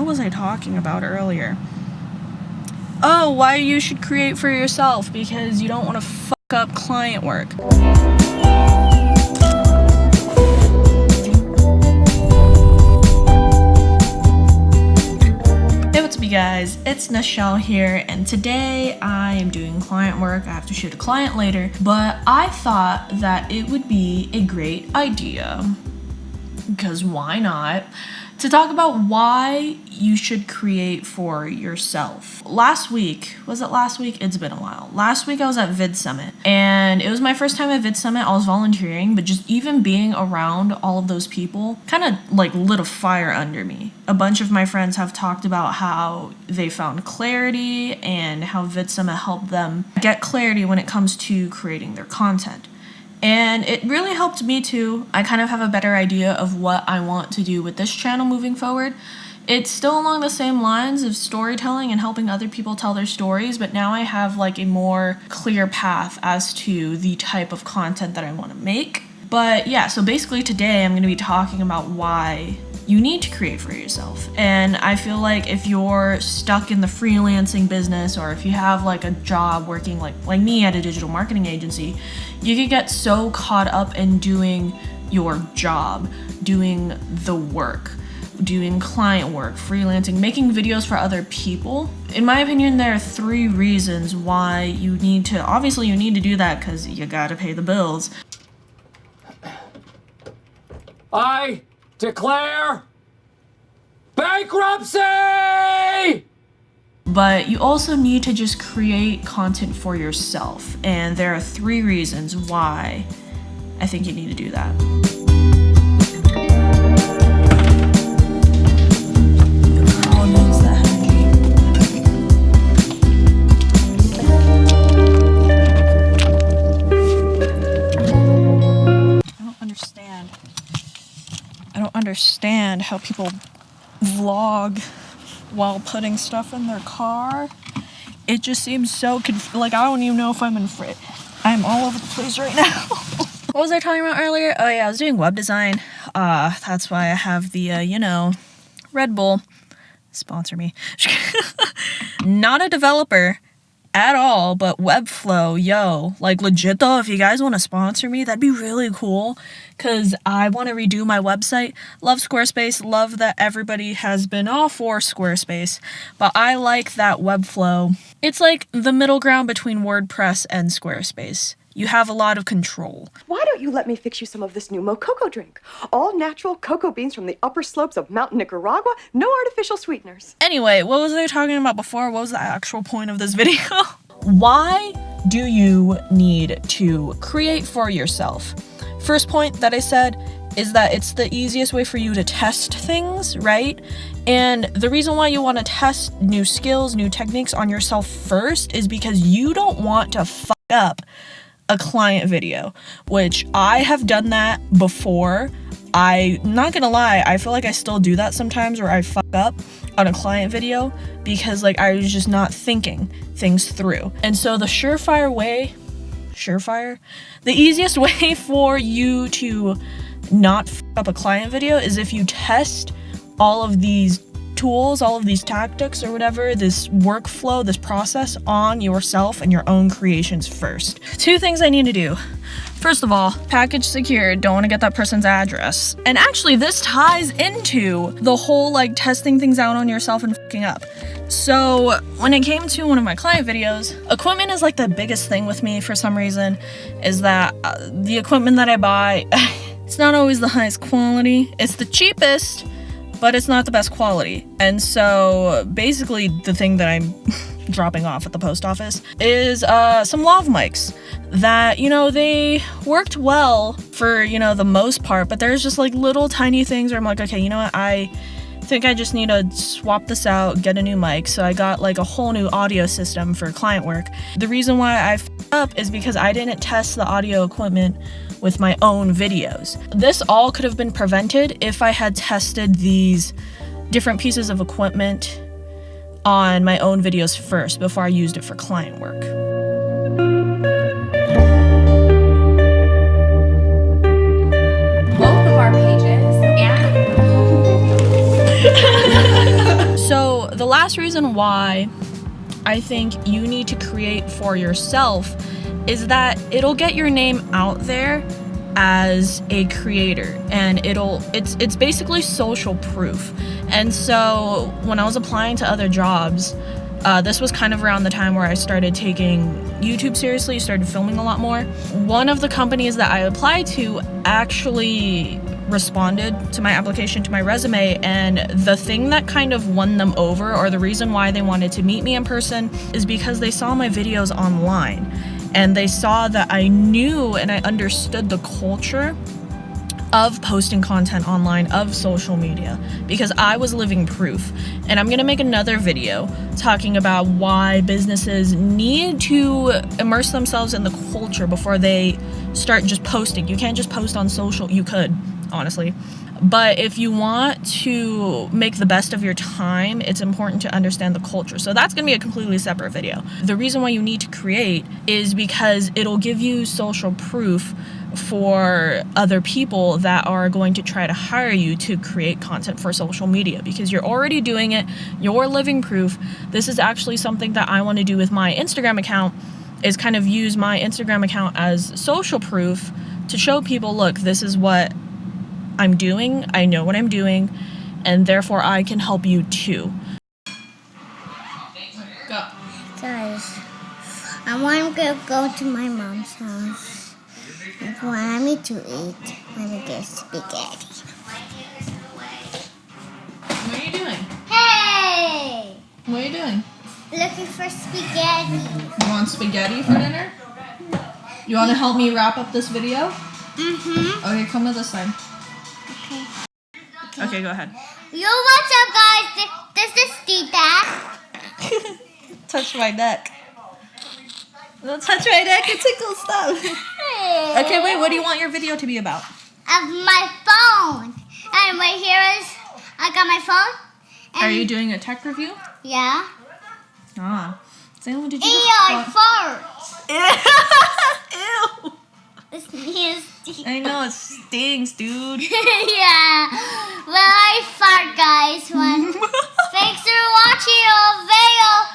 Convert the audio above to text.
what was I talking about earlier? Oh, why you should create for yourself, because you don't want to fuck up client work. Hey, what's up you guys? It's Nichelle here, and today I am doing client work. I have to shoot a client later, but I thought that it would be a great idea, because why not, to talk about why you should create for yourself. Last week, was it last week? It's been a while. Last week I was at Vid Summit, and it was my first time at Vid Summit. I was volunteering, but just even being around all of those people kind of like lit a fire under me. A bunch of my friends have talked about how they found clarity and how Vid Summit helped them get clarity when it comes to creating their content. And it really helped me too. I kind of have a better idea of what I want to do with this channel moving forward. It's still along the same lines of storytelling and helping other people tell their stories, but now I have like a more clear path as to the type of content that I want to make. But yeah, so basically today I'm going to be talking about why you need to create for yourself. And I feel like if you're stuck in the freelancing business, or if you have like a job working like me at a digital marketing agency, you could get so caught up in doing your job, doing the work, doing client work, freelancing, making videos for other people. In my opinion, there are 3 reasons why you need to, obviously you need to do that because you gotta pay the bills. I declare bankruptcy! But you also need to just create content for yourself. And there are 3 reasons why I think you need to do that. I don't understand how people vlog while putting stuff in their car. It just seems so like I don't even know if I'm I'm all over the place right now. What was I talking about earlier? Oh yeah, I was doing web design. That's why I have the Red Bull sponsor me. Not a developer at all, but Webflow, yo, like legit though, if you guys want to sponsor me, that'd be really cool, because I want to redo my website. Love Squarespace, love that everybody has been all for Squarespace, but I like that Webflow. It's like the middle ground between WordPress and Squarespace. You have a lot of control. Why don't you let me fix you some of this new mococo drink? All natural cocoa beans from the upper slopes of Mountain Nicaragua, no artificial sweeteners. Anyway, what was I talking about before? What was the actual point of this video? Why do you need to create for yourself? First point that I said is that it's the easiest way for you to test things, right? And the reason why you want to test new skills, new techniques on yourself first is because you don't want to fuck up a client video, which I have done that before. I'm not gonna lie, I feel like I still do that sometimes, where I fuck up on a client video because like I was just not thinking things through. And so the the easiest way for you to not fuck up a client video is if you test all of these tools, all of these tactics or whatever, this workflow, this process on yourself and your own creations first. 2 things I need to do. First of all, package secured, don't want to get that person's address. And actually this ties into the whole like testing things out on yourself and fucking up. So when it came to one of my client videos, equipment is like the biggest thing with me for some reason, is that the equipment that I buy, it's not always the highest quality. It's the cheapest, but it's not the best quality. And so basically the thing that I'm dropping off at the post office is some lav mics that, they worked well for, the most part, but there's just like little tiny things where I'm like, okay, you know what, I think I just need to swap this out, get a new mic. So I got like a whole new audio system for client work. The reason why I f***ed up is because I didn't test the audio equipment with my own videos. This all could have been prevented if I had tested these different pieces of equipment on my own videos first before I used it for client work. Both of our pages and last reason why I think you need to create for yourself is that it'll get your name out there as a creator, and it's basically social proof. And so when I was applying to other jobs, this was kind of around the time where I started taking YouTube seriously, started filming a lot more. One of the companies that I applied to actually responded to my application, to my resume, and the thing that kind of won them over, or the reason why they wanted to meet me in person, is because they saw my videos online and they saw that I knew and I understood the culture of posting content online, of social media, because I was living proof. And I'm gonna make another video talking about why businesses need to immerse themselves in the culture before they start just posting. You can't just post on social. You could, honestly. But if you want to make the best of your time, it's important to understand the culture. So that's going to be a completely separate video. The reason why you need to create is because it'll give you social proof for other people that are going to try to hire you to create content for social media, because you're already doing it. You're living proof. This is actually something that I want to do with my Instagram account, is kind of use my Instagram account as social proof to show people, look, this is what I'm doing, I know what I'm doing, and therefore I can help you too. Go. Guys, I want to go to my mom's house. If you want me to eat, let me get spaghetti. What are you doing? Hey! What are you doing? Looking for spaghetti. You want spaghetti for dinner? You want to help me wrap up this video? Mm-hmm. Okay, come to this side. Okay. Okay, go ahead. Yo, what's up, guys? This is Tita. Touch my neck. Don't touch my neck, it tickles stuff. Okay, wait, what do you want your video to be about? Of my phone. And right here is, I got my phone. Are you doing a tech review? Yeah. Ah. Salem, did you I fart. Ew. This is I know, it stinks, dude. yeah. Well, I fart, guys. Thanks for watching our video.